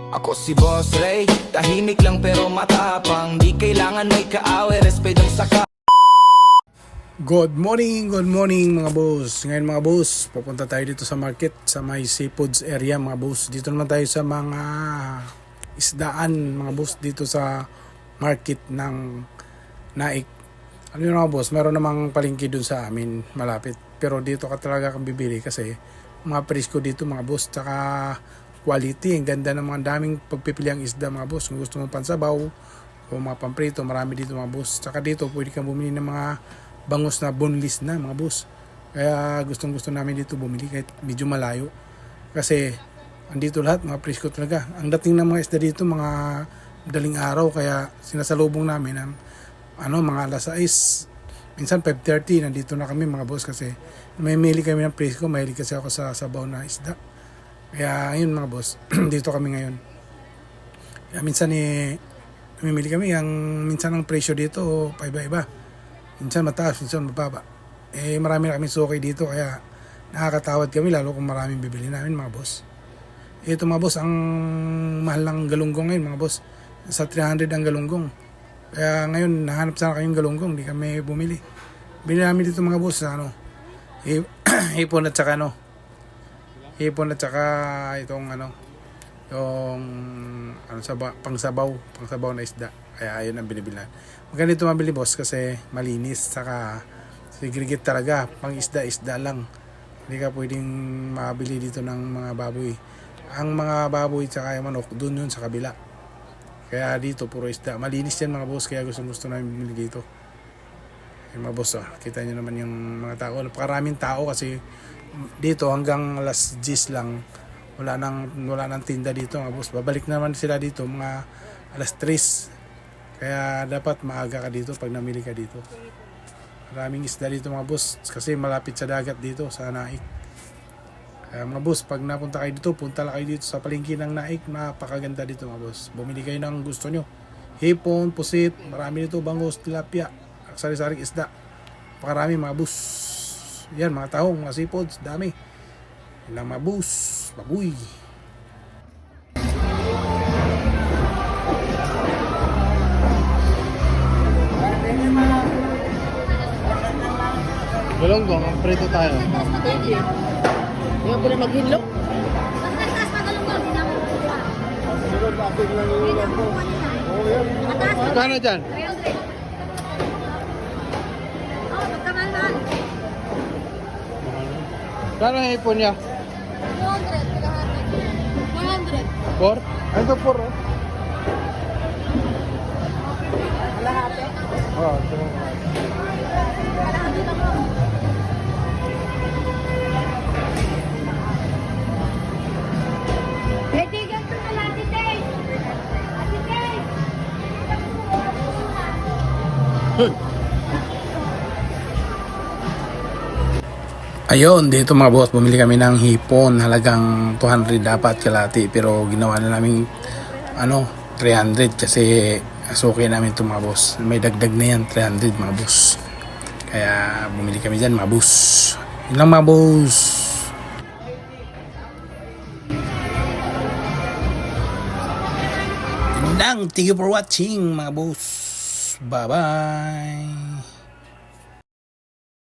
Ako si Boss Ray, tahimik lang pero matapang. Di kailangan may kaaway, respetong saka. Good morning mga boss. Ngayon mga boss, papunta tayo dito sa market sa may seafoods area mga boss. Dito naman tayo sa mga isdaan mga boss dito sa market ng Naik. Ano yun mga boss, meron namang palengke dun sa amin malapit. Pero dito ka talaga kang bibili kasi mga presko dito mga boss. Tsaka quality, ang ganda ng mga daming pagpipiliang isda mga boss. Kung gusto mo pansabaw o mga pamprito, marami dito mga boss. Tsaka dito pwede kang bumili ng mga bangus na boneless na mga boss. Kaya gustong gusto namin dito bumili kahit medyo malayo. Kasi andito lahat mga presko talaga. Ang dating ng mga isda dito mga daling araw, kaya sinasalubong namin ng mga alas 6. Minsan 5:30 nandito na kami mga boss kasi may mili kami ng presko. Mahilig kasi ako sa sabaw na isda. Kaya yun mga boss, dito kami ngayon. Kaya minsan namimili kami. Minsan ang presyo dito paiba-iba. Minsan mataas, minsan mababa. Marami na kami suki dito kaya nakakatawad kami lalo kung maraming bibili namin mga boss. Ito mga boss, ang mahal ng galunggong ngayon mga boss. Sa 300 ang galunggong. Kaya ngayon nahanap sana kayong galunggong, di kami bumili. Bili namin dito mga boss sa hipon at saka hipon at saka itong yung pangsabaw na isda. Kaya ayun ang binibilan. Maganda ito mabili boss kasi malinis, saka segregate talaga, pang isda lang. Hindi ka pwedeng mabili dito ng mga baboy. Ang mga baboy tsaka yung manok dun yun sa kabila. Kaya dito puro isda, malinis yan mga boss, kaya gusto namin bumili dito. Yung mga boss, kita nyo naman yung mga tao, napakaraming tao kasi dito hanggang alas 10 lang wala nang tinda dito mga boss. Babalik naman sila dito mga alas 3. Kaya dapat maaga ka dito pag namili ka dito. Maraming isda dito mga boss kasi malapit sa dagat dito sa Naik. Kaya mga boss, pag napunta kayo dito, punta lang kayo dito sa palengke ng Naik. Napakaganda dito mga boss. Bumili kayo ng gusto nyo. Hipon, pusit, marami dito, bangus, tilapia, sari-saring isda. Pakarami mga boss. Yan, mga tahong, mga seafoods, dami. Yan lang mga boss, baboy. Galunggong, ang prito tayo. Hindi ko na maghilo. Magkano dyan? Kano ang hipon niya? 400. 4? Ito 4 oh. Lahati. Oo, ito lang. Lahati lang mo. Betigan ko na lahati, Tay. Lahati, Tay. Ayun, dito mga boss, bumili kami ng hipon, halagang 200 dapat kalati, pero ginawa na namin 300 kasi suki namin ito mga boss. May dagdag na yan, 300 mga boss. Kaya bumili kami dyan mga boss. Yun lang mga boss. Yun lang, thank you for watching mga boss. Bye bye.